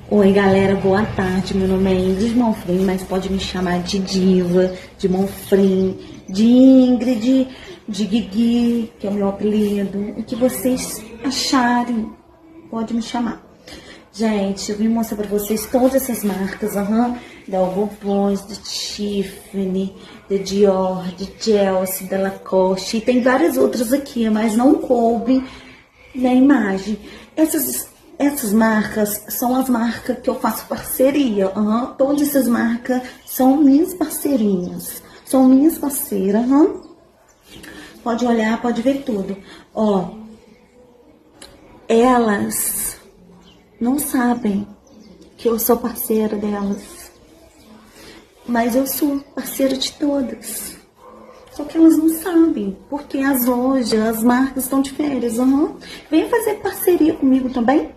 Oi, galera, boa tarde. Meu nome é Ingrid Monfrim, mas pode me chamar de Diva, de Monfrim, de Ingrid, de Guigui, que é o meu apelido. O que vocês acharem, pode me chamar. Gente, eu vim mostrar pra vocês todas essas marcas, da Hugo Boss, de Tiffany, de Dior, de Chelsea, da Lacoste. E tem várias outras aqui, mas não coube na imagem. Essas marcas são as marcas que eu faço parceria. Todas essas marcas são minhas parceirinhas. São minhas parceiras. Pode olhar, pode ver tudo. Ó, elas não sabem que eu sou parceira delas. Mas eu sou parceira de todas. Só que elas não sabem, porque as lojas, as marcas estão de férias. Venha fazer parceria comigo também.